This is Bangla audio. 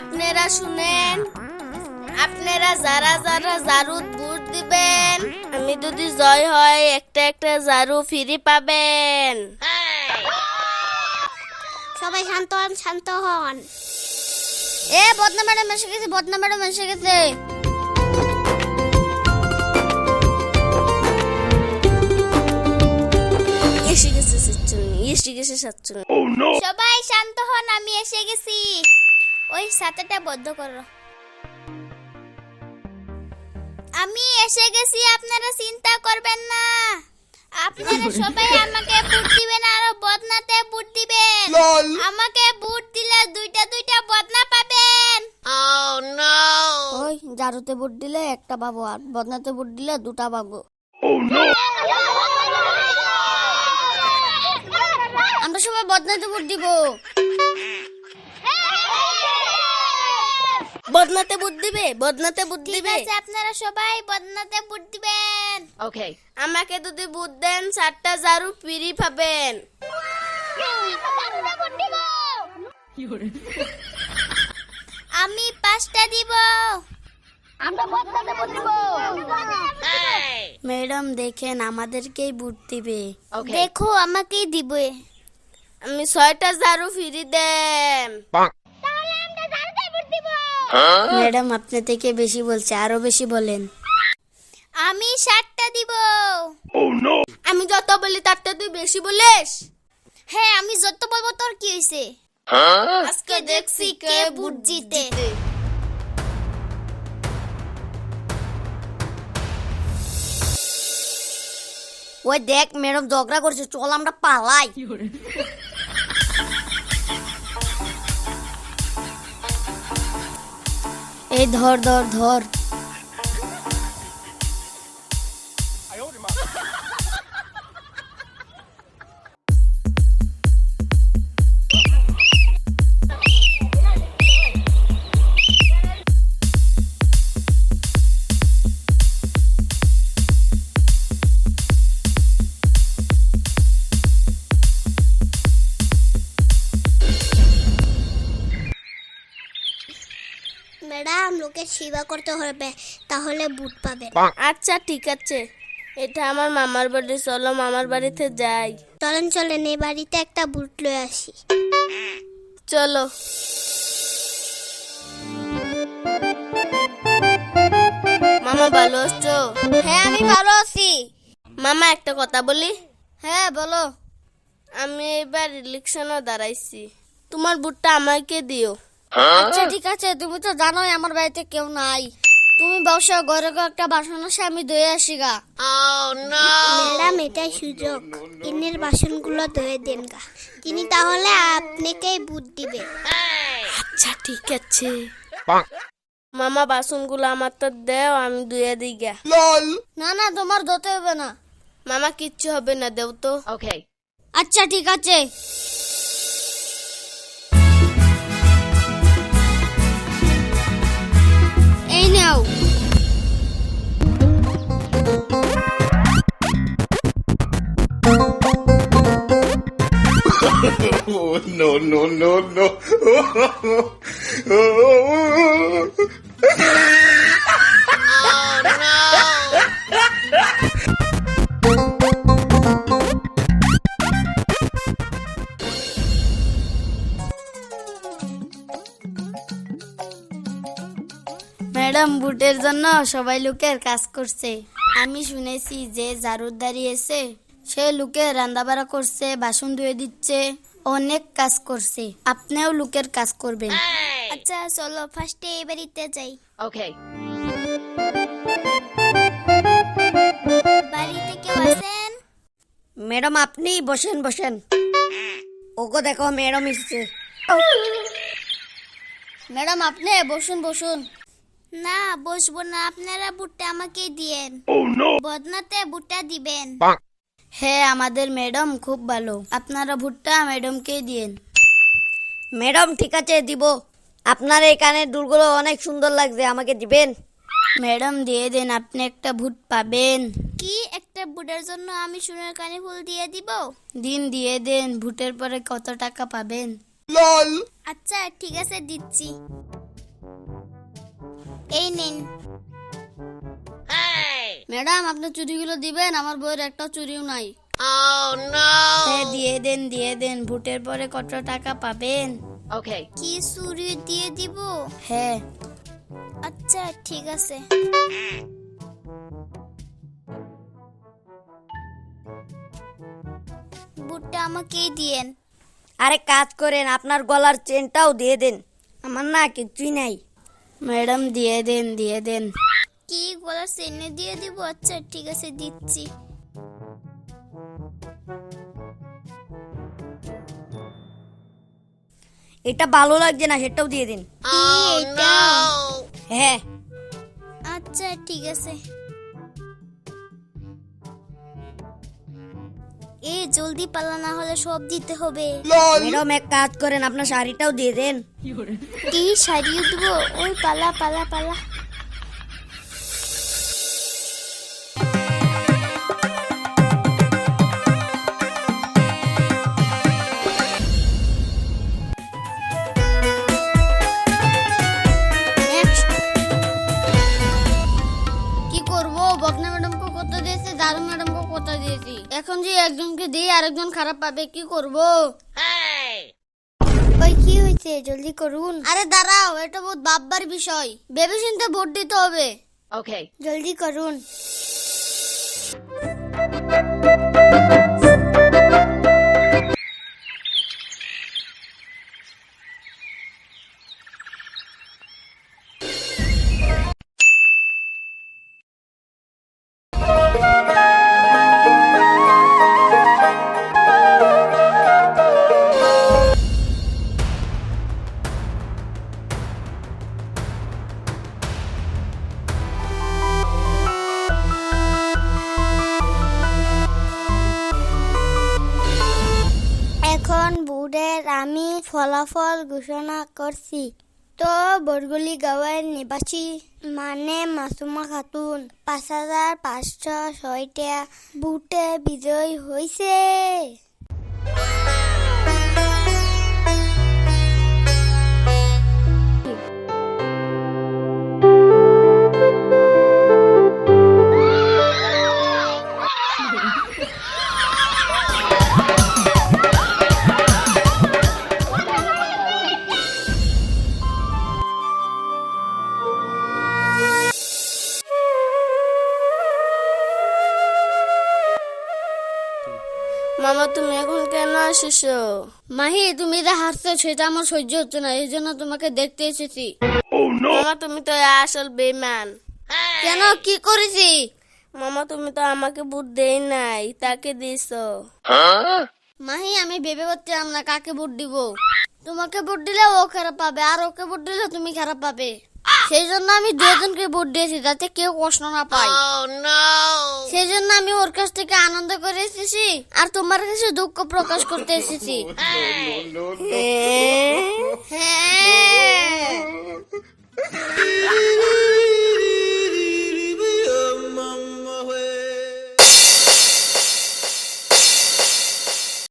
আপনারা শুনেন, আপনারা যারা যারা জারুত ভোট দিবেন, আমি যদি জয় হয় একটা একটা জারু ফ্রি পাবেন। সবাই শান্ত হন, শান্ত হন। বদনা ম্যাডাম এসে গেছে, বদনা ম্যাডাম এসে গেছে। এসে গেছে সাতচল্লিশ, এসে গেছে সাতচল্লিশ। সবাই শান্ত হন, আমি এসে গেছি। ওই ছাতাটা বন্ধ করো। আমি এসে গেছি, আপনারা চিন্তা করবেন না। আপনারা সবাই আমাকে ভোট দিবেন আর বদনাতে ভোট দিবেন। আমাকে ভোট দিলে দুইটা দুইটা বদনা পাবেন। ওই জারুতে ভোট দিলে একটা পাবো আর বদনাতে ভোট দিলে দুটা পাবো। আমরা সবাই বদনাতে ভোট দিব। বদনাতে ভোট দিবে, বদনাতে ভোট ঠিক দিবে। আছে, আপনারা সবাই বদনাতে ভোট দিবেন। Okay. আমাকে যদি ভোট দেন 4টা জারু ফ্রি পাবেন। আমি 5টা দিব। আমরা বদনাতে ভোট দিব। ম্যাডাম দেখেন আমাদেরকেই ভোট দিবে। Okay. দেখো আমাকেই দিবে। আমি 6টা জারু ফ্রি দেন। তাহলে আমরা জারুতে ভোট দিব। ম্যাডাম আপনি থেকে বেশি বলছে, আরো বেশি বলেন। আমি 7টা দিব। আমি যত বলি তার থেকে তুই বেশি বলিস। হ্যাঁ, আমি যত বলবো তোর কি হইছে। আজকে দেখছি কে ভোট জিতে। ওই দেখ ম্যাডাম ঝগড়া করছে, চল আমরা পালাই। এই ধর ধর ধর। ম্যাডাম, লোকের সেবা করতে হবে, তাহলে বুট পাবেন। আচ্ছা ঠিক আছে, এটা আমার মামার বাড়ি, চলো মামার বাড়িতে যাই। চলেন চলেন, এই বাড়িতে একটা বুট লয়ে আসি। চলো। মামা ভালো আছো? হ্যাঁ, আমি ভালো আছি। মামা একটা কথা বলি। হ্যাঁ, বলো। আমি এবার ইলেকশনে দাঁড়াইছি, তোমার ভোটটা আমাকে দিও। আচ্ছা ঠিক আছে, তুমি তো জানোই আমার বাড়িতে কেউ নাই। তুমি বসো, ঘরে একটা বাসন আছে, আমি ধুয়ে আসি গা। ম্যাডাম, এটাই সুযোগ, ইনের বাসনগুলো ধুয়ে দেন গা। তিনি তাহলে আপনাকেই বুট দিবে। আচ্ছা ঠিক আছে। মামা বাসনগুলো আমার তো দেও, আমি ধুয়ে দিই গা। না না, তোমার ধুতে হবে না। মামা কিচ্ছু হবে না, দেও তো। Okay. আচ্ছা ঠিক আছে। এই নাও। Oh, no, no, no, no. Madam, ভোটের জন্য সবাই লোকের কাজ করছে। আমি শুনেছি যে জারুদ দাঁড়িয়েছে সে লোকের রান্দাবাড়া করছে, বাসন ধুয়ে দিচ্ছে, অনেক কাজ করছে। আপনিও লোকের কাজ করবেন। আচ্ছা চলো, ফার্স্টে এই বাড়িতে যাই। Okay. বাড়িতে কেউ আছেন? ম্যাডাম আপনি বসেন বসেন। ওগো দেখো ম্যাডাম এসেছে। ম্যাডাম, আপনি বসুন বসুন। না, বসবো না, আপনারা বুটটা আমাকে দিয়েন। বদনাতে বুটটা দিবেন। হ্যাঁ, আমাদের ম্যাডাম খুব ভালো, আপনারা ভোটটা ম্যাডামকে দিন। ম্যাডাম ঠিক আছে দিব। আপনার এই কানের দুলগুলো অনেক সুন্দর লাগছে, আমাকে দিবেন। ম্যাডাম দিয়ে দেন, আপনি একটা ভোট পাবেন। কি একটা বুটের জন্য আমি সোনার কানে ফুল দিয়ে দিব? দিন দিয়ে দেন, ভোটের পরে কত টাকা পাবেন। আচ্ছা ঠিক আছে, দিচ্ছি। এই নিন। ম্যাডাম আপনি চুরিগুলো দিবেন, আমার বইয়ের একটা চুরিও নাই। হ্যাঁ দিয়ে দেন, ভোটের পরে কত টাকা পাবেন? কি চুরি দিয়ে দিব? হ্যাঁ। আচ্ছা ঠিক আছে। বুটটা আমাকেই দিয়েন। আরে কাজ করেন, আপনার গলার চেনটাও দিয়ে দেন, আমার না কিছুই নাই। ম্যাডাম দিয়ে দেন। কি গলার চেনে দিয়ে দিব? আচ্ছা ঠিক আছে দিচ্ছি। এটা ভালো লাগছে না, সেটাও দিয়ে দিন। কি এটা? হ্যাঁ। আচ্ছা ঠিক আছে। এই জলদি পালা, না হলে সব দিতে হবে। ম্যাডাম এক কাজ করেন, আপনার শাড়িটাও দিয়ে দেন। কি সারিয়ে দিব? ওই পালা পালা পালা। কি করব, বকনা ম্যাডামকে কত দিয়েছি, দারু ম্যাডামকে কত দিয়েছি, এখন যে একজনকে দিই আরেকজন খারাপ পাবে, কি করব? ওই কি হয়েছে? জলদি করুন। আরে দাঁড়াও, এটা বহুত ভাববার বিষয়, ভেবে চিন্তে ভোট দিতে হবে। জলদি করুন। এখন বোর্ডের আমি ফলাফল ঘোষণা করছি। তো বরগুলি গাঁওয়ের নিবাসী মানে মাসুমা খাতুন ৫,৫০৬টা বুটে বিজয়ী হয়েছে। মামা তুমি এখন কেন আসিছো? মাহি, তুমি যা হাসছো সেটা আমার সহ্য হচ্ছে না, এই জন্য তোমাকে দেখতে এসেছি। মামা তুমি তো আসল বেমান। কেন, কি করেছি? মামা তুমি তো আমাকে ভোট দেই নাই, তাকে দিছো। মাহি, আমি ভেবে পাচ্ছিলাম না কাকে ভোট দিব। তোমাকে ভোট দিলে ও খারাপ পাবে, আর ওকে ভোট দিলে তুমি খারাপ পাবে, সেই জন্য আমি দুজনকে ভোট দিয়েছি, যাতে কেউ কষ্ট না পায়। সেই জন্য আমি ওর কাছ থেকে আনন্দ করে এসেছি, আর তোমার কাছে দুঃখ প্রকাশ করতে এসেছি। No, no, no. হ্যাঁ,